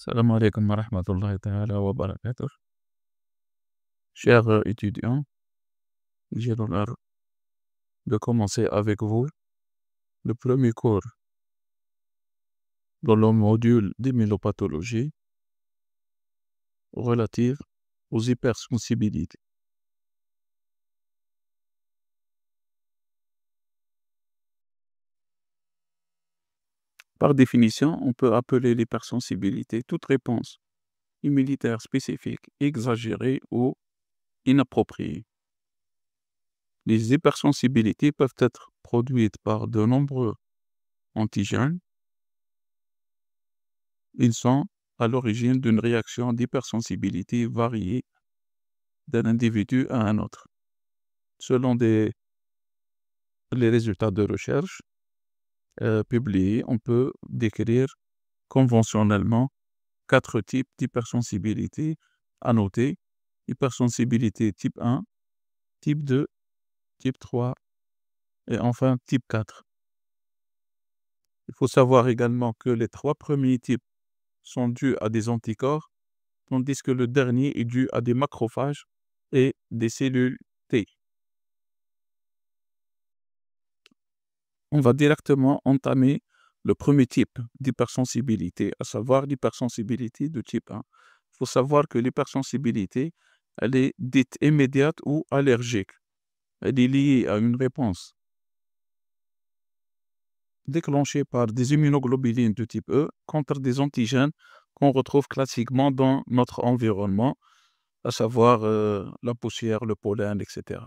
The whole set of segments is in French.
Salam alaikum wa rahmatullahi ta'ala wa barakatuh. Chers étudiants, j'ai l'honneur de commencer avec vous le premier cours dans le module d'immunopathologie relatif aux hypersensibilités. Par définition, on peut appeler l'hypersensibilité toute réponse immunitaire spécifique, exagérée ou inappropriée. Les hypersensibilités peuvent être produites par de nombreux antigènes. Ils sont à l'origine d'une réaction d'hypersensibilité variée d'un individu à un autre. Selon les résultats de recherche publiés, on peut décrire conventionnellement 4 types d'hypersensibilité à noter: hypersensibilité type 1, type 2, type 3 et enfin type 4. Il faut savoir également que les 3 premiers types sont dus à des anticorps, tandis que le dernier est dû à des macrophages et des cellules T. On va directement entamer le premier type d'hypersensibilité, à savoir l'hypersensibilité de type 1. Il faut savoir que l'hypersensibilité, elle est dite immédiate ou allergique. Elle est liée à une réponse déclenchée par des immunoglobulines de type E contre des antigènes qu'on retrouve classiquement dans notre environnement, à savoir la poussière, le pollen, etc.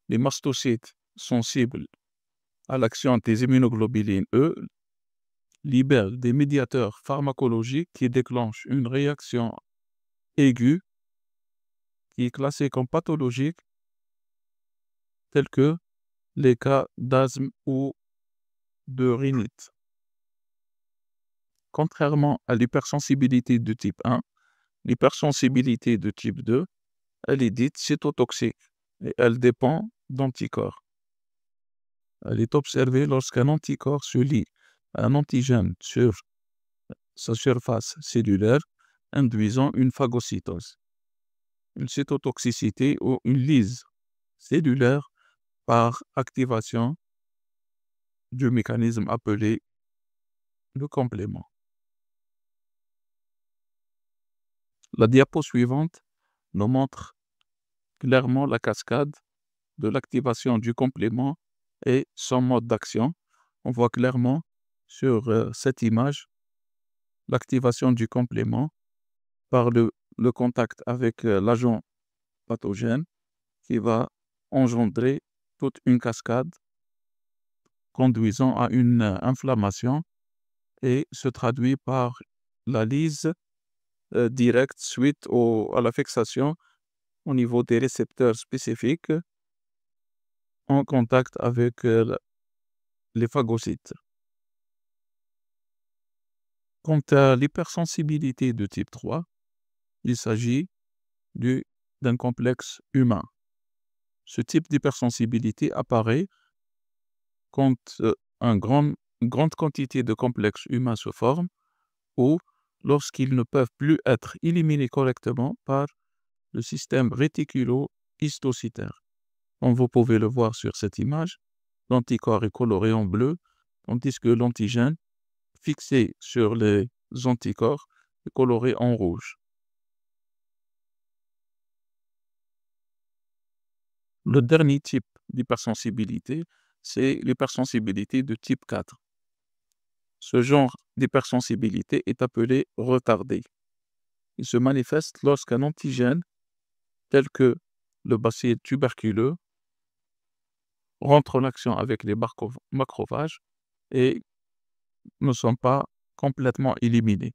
Les mastocytes sensibles à l'action des immunoglobulines E libèrent des médiateurs pharmacologiques qui déclenchent une réaction aiguë qui est classée comme pathologique, tels que les cas d'asthme ou de rhinite. Contrairement à l'hypersensibilité de type 1, l'hypersensibilité de type 2, elle est dite cytotoxique et elle dépend d'anticorps. Elle est observée lorsqu'un anticorps se lie à un antigène sur sa surface cellulaire, induisant une phagocytose, une cytotoxicité ou une lyse cellulaire par activation du mécanisme appelé le complément. La diapo suivante nous montre clairement la cascade de l'activation du complément et son mode d'action. On voit clairement sur cette image l'activation du complément par le contact avec l'agent pathogène qui va engendrer toute une cascade conduisant à une inflammation et se traduit par la lyse directe suite à la fixation au niveau des récepteurs spécifiques en contact avec les phagocytes. Quant à l'hypersensibilité de type 3, il s'agit d'un complexe humain. Ce type d'hypersensibilité apparaît quand une grande quantité de complexes humains se forment ou lorsqu'ils ne peuvent plus être éliminés correctement par le système réticulo-histocytaire. Comme vous pouvez le voir sur cette image, l'anticorps est coloré en bleu, tandis que l'antigène fixé sur les anticorps est coloré en rouge. Le dernier type d'hypersensibilité, c'est l'hypersensibilité de type 4. Ce genre d'hypersensibilité est appelé retardé. Il se manifeste lorsqu'un antigène, tel que le bacille tuberculeux, rentre en action avec les macrophages et ne sont pas complètement éliminés.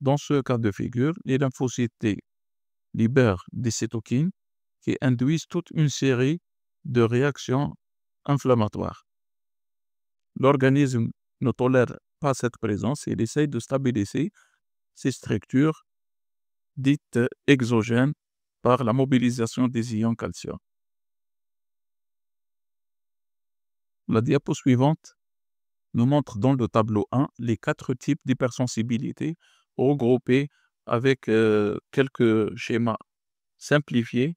Dans ce cas de figure, les lymphocytes T libèrent des cytokines qui induisent toute une série de réactions inflammatoires. L'organisme ne tolère pas cette présence et il essaye de stabiliser ces structures dites exogènes par la mobilisation des ions calcium. La diapo suivante nous montre dans le tableau 1 les 4 types d'hypersensibilité regroupés avec quelques schémas simplifiés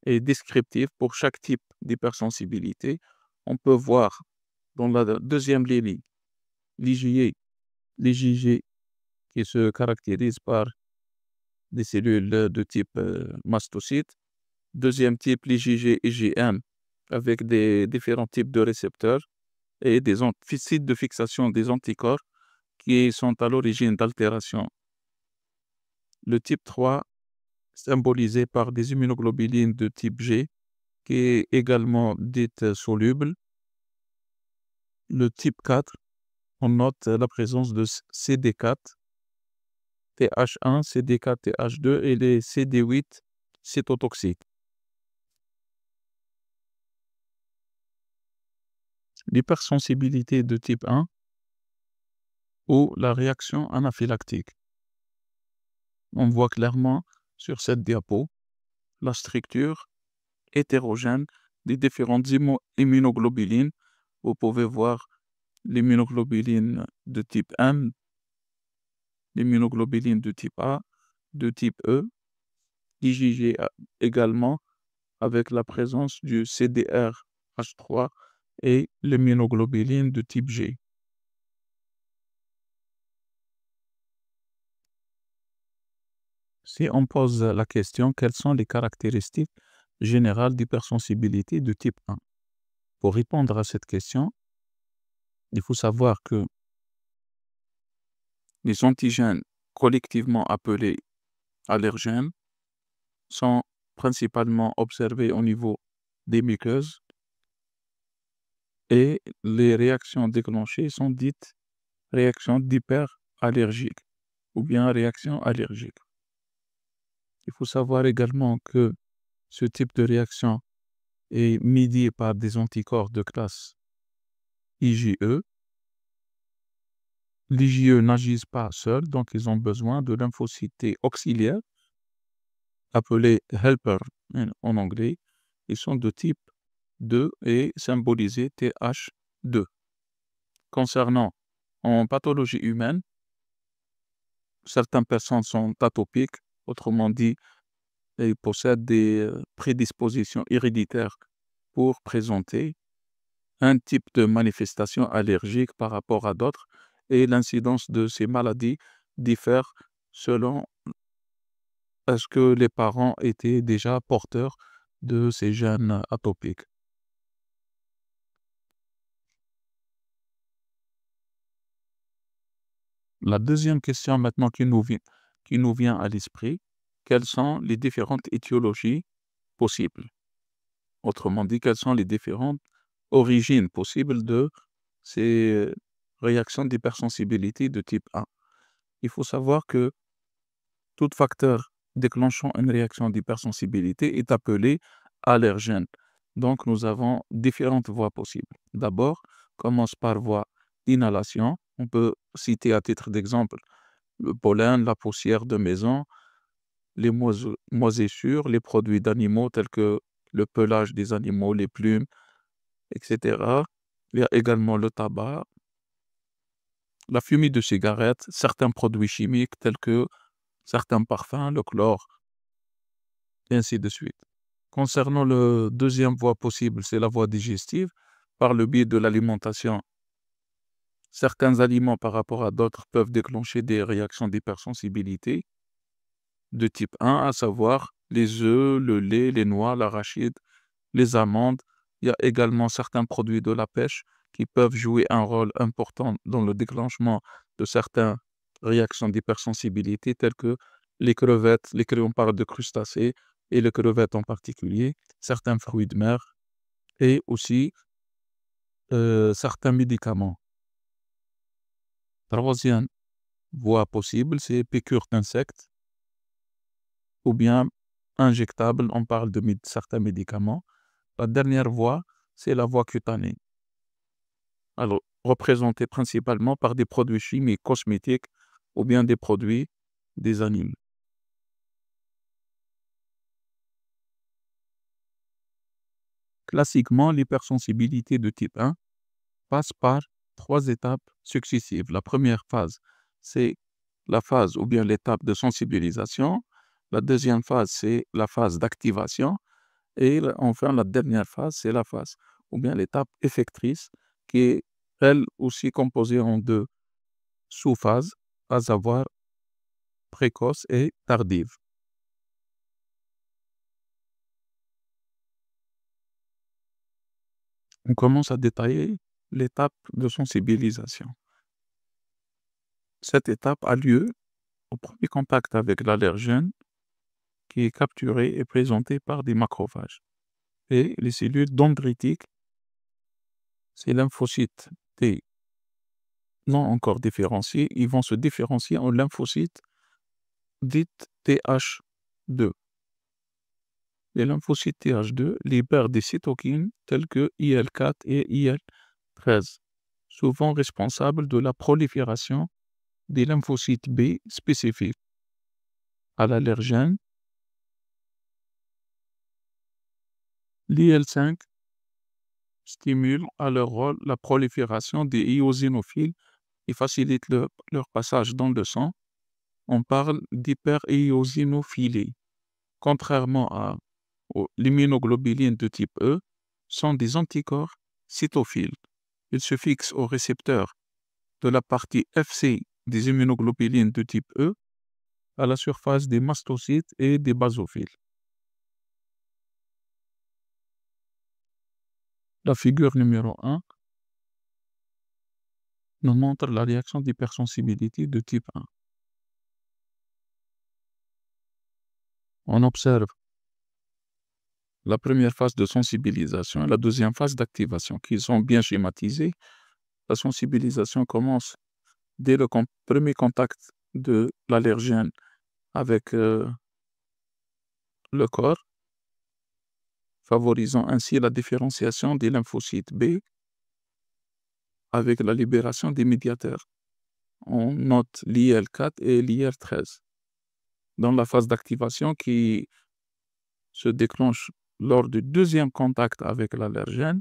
et descriptifs pour chaque type d'hypersensibilité. On peut voir dans la deuxième ligne l'IgE, l'IgG qui se caractérise par des cellules de type mastocyte. Deuxième type, l'IgG, IgM, avec des différents types de récepteurs et des sites de fixation des anticorps qui sont à l'origine d'altérations. Le type 3, symbolisé par des immunoglobulines de type G, qui est également dite soluble. Le type 4, on note la présence de CD4, TH1, CD4, TH2 et les CD8 cytotoxiques. L'hypersensibilité de type 1 ou la réaction anaphylactique. On voit clairement sur cette diapo la structure hétérogène des différentes immunoglobulines. Vous pouvez voir l'immunoglobuline de type M, l'immunoglobuline de type A, de type E, IgG également, avec la présence du CDRH3 et l'immunoglobuline de type G. Si on pose la question, quelles sont les caractéristiques générales d'hypersensibilité de type 1? Pour répondre à cette question, il faut savoir que les antigènes collectivement appelés allergènes sont principalement observés au niveau des muqueuses et les réactions déclenchées sont dites réactions d'hyperallergiques ou bien réactions allergiques. Il faut savoir également que ce type de réaction est médié par des anticorps de classe IgE. L'IgE n'agissent pas seuls, donc ils ont besoin de lymphocytes T auxiliaires, appelés helper en anglais. Ils sont de type 2 et symbolisés TH2. Concernant en pathologie humaine, certaines personnes sont atopiques, autrement dit, ils possèdent des prédispositions héréditaires pour présenter un type de manifestation allergique par rapport à d'autres, et l'incidence de ces maladies diffère selon est-ce que les parents étaient déjà porteurs de ces gènes atopiques. La deuxième question maintenant qui nous vient à l'esprit, quelles sont les différentes étiologies possibles? Autrement dit, quelles sont les différentes origines possibles de ces réactions d'hypersensibilité de type 1? Il faut savoir que tout facteur déclenchant une réaction d'hypersensibilité est appelé allergène. Donc, nous avons différentes voies possibles. D'abord, commence par voie d'inhalation. On peut citer à titre d'exemple le pollen, la poussière de maison, les moisissures, les produits d'animaux tels que le pelage des animaux, les plumes, etc. Il y a également le tabac, la fumée de cigarette, certains produits chimiques tels que certains parfums, le chlore, et ainsi de suite. Concernant la deuxième voie possible, c'est la voie digestive, par le biais de l'alimentation. Certains aliments par rapport à d'autres peuvent déclencher des réactions d'hypersensibilité de type 1, à savoir les œufs, le lait, les noix, l'arachide, les amandes. Il y a également certains produits de la pêche qui peuvent jouer un rôle important dans le déclenchement de certaines réactions d'hypersensibilité, telles que les crevettes, on parle de crustacés, et les crevettes en particulier, certains fruits de mer, et aussi certains médicaments. Troisième voie possible, c'est piqûres d'insectes, ou bien injectables, on parle de certains médicaments. La dernière voie, c'est la voie cutanée. Alors, représentée principalement par des produits chimiques, cosmétiques, ou bien des produits des animaux. Classiquement, l'hypersensibilité de type 1 passe par 3 étapes successives. La première phase, c'est la phase ou bien l'étape de sensibilisation. La deuxième phase, c'est la phase d'activation. Et enfin, la dernière phase, c'est la phase ou bien l'étape effectrice qui est, elle aussi, composée en deux sous-phases, à savoir précoce et tardive. On commence à détailler l'étape de sensibilisation. Cette étape a lieu au premier contact avec l'allergène qui est capturé et présenté par des macrophages. Et les cellules dendritiques, ces lymphocytes T non encore différenciés, ils vont se différencier en lymphocytes dites Th2. Les lymphocytes Th2 libèrent des cytokines telles que IL-4 et IL-13, souvent responsables de la prolifération des lymphocytes B spécifiques à l'allergène. L'IL-5 stimule à leur rôle la prolifération des eosinophiles et facilite leur passage dans le sang. On parle d'hyperéosinophilie. Contrairement aux immunoglobulines de type E, sont des anticorps cytophiles. Ils se fixent au récepteur de la partie Fc des immunoglobulines de type E à la surface des mastocytes et des basophiles. La figure numéro 1 nous montre la réaction d'hypersensibilité de type 1. On observe la première phase de sensibilisation et la deuxième phase d'activation qui sont bien schématisées. La sensibilisation commence dès le premier contact de l'allergène avec le corps, favorisant ainsi la différenciation des lymphocytes B avec la libération des médiateurs. On note l'IL-4 et l'IL-13. Dans la phase d'activation qui se déclenche lors du deuxième contact avec l'allergène,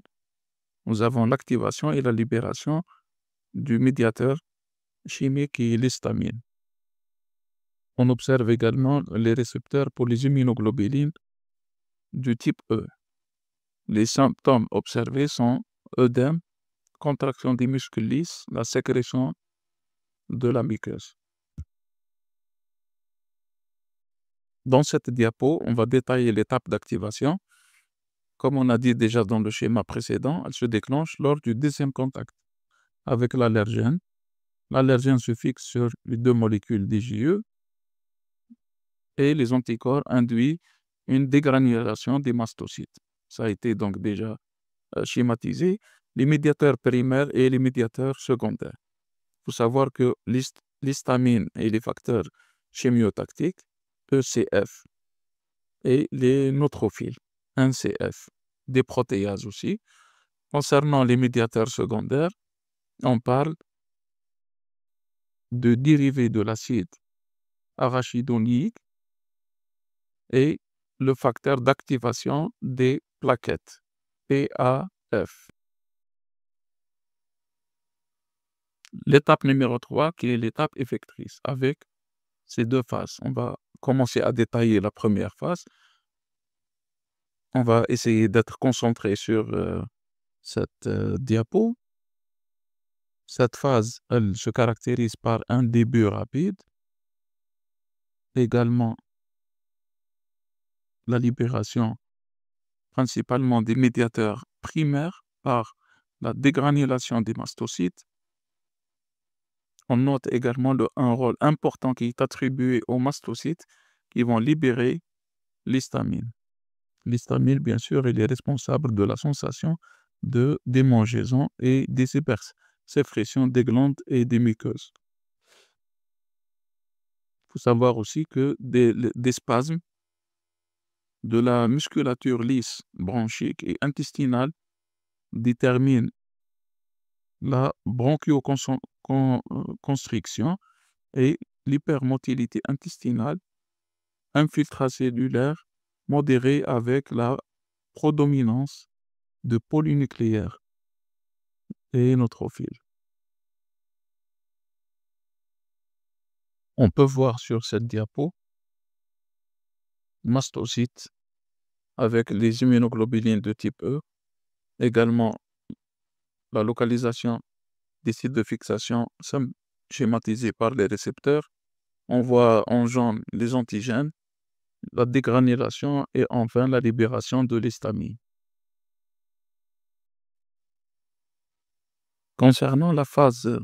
nous avons l'activation et la libération du médiateur chimique qui est l'histamine. On observe également les récepteurs pour les immunoglobulines du type E. Les symptômes observés sont œdème, contraction des muscles lisses, la sécrétion de la muqueuse. Dans cette diapo, on va détailler l'étape d'activation. Comme on a dit déjà dans le schéma précédent, elle se déclenche lors du deuxième contact avec l'allergène. L'allergène se fixe sur les deux molécules d'IgE et les anticorps induisent une dégranulation des mastocytes. Ça a été donc déjà schématisé. Les médiateurs primaires et les médiateurs secondaires. Il faut savoir que l'histamine et les facteurs chémiotactiques, ECF, et les neutrophiles, NCF, des protéases aussi. Concernant les médiateurs secondaires, on parle de dérivés de l'acide arachidonique et le facteur d'activation des plaquettes, PAF. L'étape numéro 3, qui est l'étape effectrice, avec ces deux phases. On va commencer à détailler la première phase. On va essayer d'être concentré sur cette diapo. Cette phase, elle se caractérise par un début rapide, également la libération principalement des médiateurs primaires par la dégranulation des mastocytes. On note également un rôle important qui est attribué aux mastocytes qui vont libérer l'histamine. L'histamine, bien sûr, il est responsable de la sensation de démangeaison et des hypersécrétions des glandes et des muqueuses. Il faut savoir aussi que des spasmes de la musculature lisse, bronchique et intestinale déterminent la bronchioconstriction et l'hypermotilité intestinale infiltracellulaire modérée avec la prédominance de polynucléaires et neutrophiles. On peut voir sur cette diapo mastocytes avec les immunoglobulines de type E, également la localisation des sites de fixation schématisés par les récepteurs. On voit en jaune les antigènes, la dégranulation et enfin la libération de l'histamine. Concernant la phase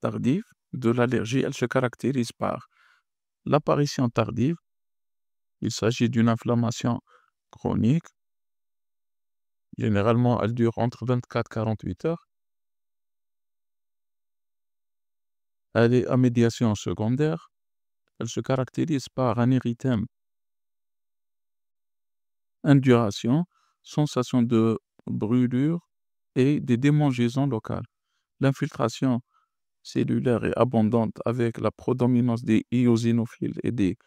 tardive de l'allergie, elle se caractérise par l'apparition tardive. Il s'agit d'une inflammation chronique. Généralement, elle dure entre 24 et 48 heures. Elle est à médiation secondaire. Elle se caractérise par un érythème, induration, sensation de brûlure et des démangeaisons locales. L'infiltration cellulaire est abondante avec la prédominance des eosinophiles et des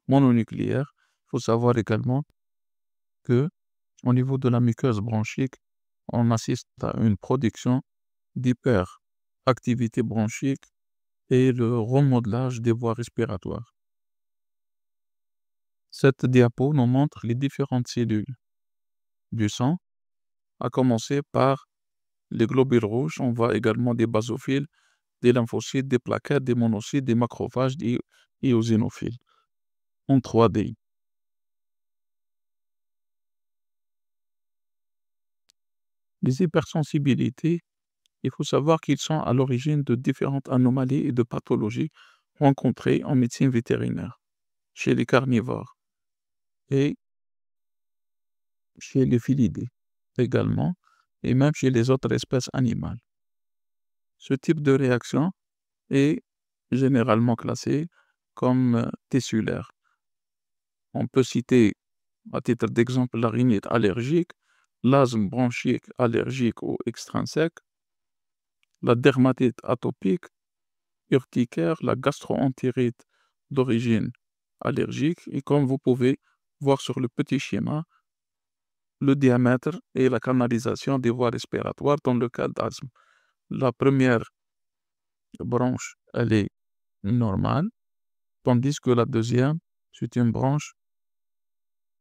mononucléaires. Il faut savoir également que au niveau de la muqueuse bronchique, on assiste à une production d'hyperactivité bronchique et le remodelage des voies respiratoires. Cette diapo nous montre les différentes cellules du sang, à commencer par les globules rouges. On voit également des basophiles, des lymphocytes, des plaquettes, des monocytes, des macrophages, des éosinophiles en 3D. Les hypersensibilités, il faut savoir qu'ils sont à l'origine de différentes anomalies et de pathologies rencontrées en médecine vétérinaire, chez les carnivores et chez les félidés également, et même chez les autres espèces animales. Ce type de réaction est généralement classé comme tessulaire. On peut citer, à titre d'exemple, la rhinite allergique, l'asthme bronchique allergique ou extrinsèque, la dermatite atopique, urticaire, la gastro-entérite d'origine allergique, et comme vous pouvez voir sur le petit schéma, le diamètre et la canalisation des voies respiratoires dans le cas d'asthme. La première branche, elle est normale, tandis que la deuxième, c'est une branche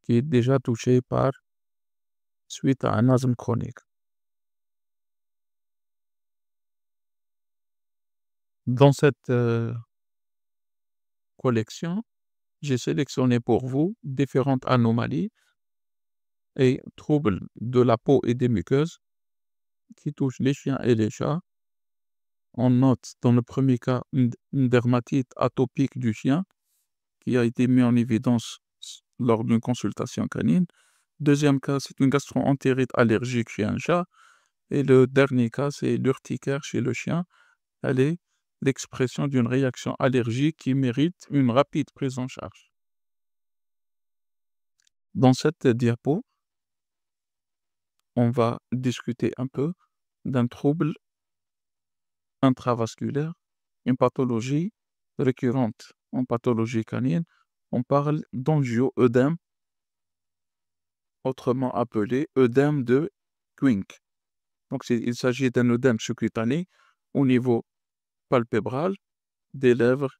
qui est déjà touchée par suite à un asthme chronique. Dans cette collection, j'ai sélectionné pour vous différentes anomalies et troubles de la peau et des muqueuses qui touchent les chiens et les chats. On note dans le premier cas une dermatite atopique du chien qui a été mis en évidence lors d'une consultation canine. Deuxième cas, c'est une gastro-entérite allergique chez un chat. Et le dernier cas, c'est l'urticaire chez le chien. Elle est l'expression d'une réaction allergique qui mérite une rapide prise en charge. Dans cette diapo, on va discuter un peu d'un trouble intravasculaire, une pathologie récurrente en pathologie canine. On parle d'angio-œdème, autrement appelé œdème de Quincke. Donc, il s'agit d'un œdème sous-cutané au niveau palpébral, des lèvres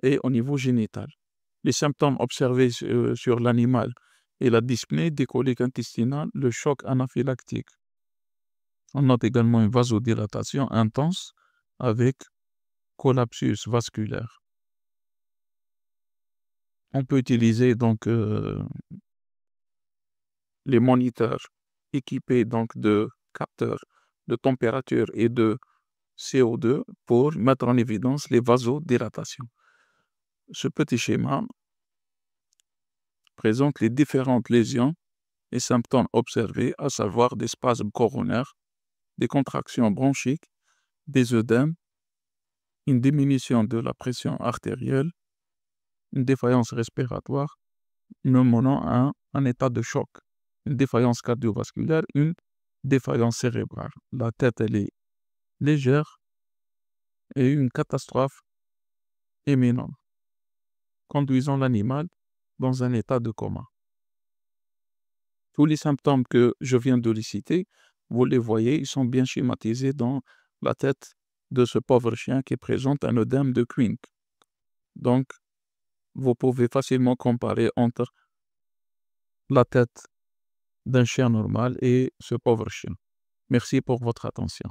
et au niveau génital. Les symptômes observés sur l'animal et la dyspnée des coliques intestinales, le choc anaphylactique. On note également une vasodilatation intense avec collapsus vasculaire. On peut utiliser donc les moniteurs équipés donc de capteurs de température et de CO2 pour mettre en évidence les vasodilatations. Ce petit schéma présente les différentes lésions et symptômes observés, à savoir des spasmes coronaires, des contractions bronchiques, des œdèmes, une diminution de la pression artérielle, une défaillance respiratoire, menant à un état de choc, une défaillance cardiovasculaire, une défaillance cérébrale. La tête, elle est légère et une catastrophe imminente, conduisant l'animal dans un état de coma. Tous les symptômes que je viens de les citer, vous les voyez, ils sont bien schématisés dans la tête de ce pauvre chien qui présente un œdème de Quincke. Donc, vous pouvez facilement comparer entre la tête d'un chien normal et ce pauvre chien. Merci pour votre attention.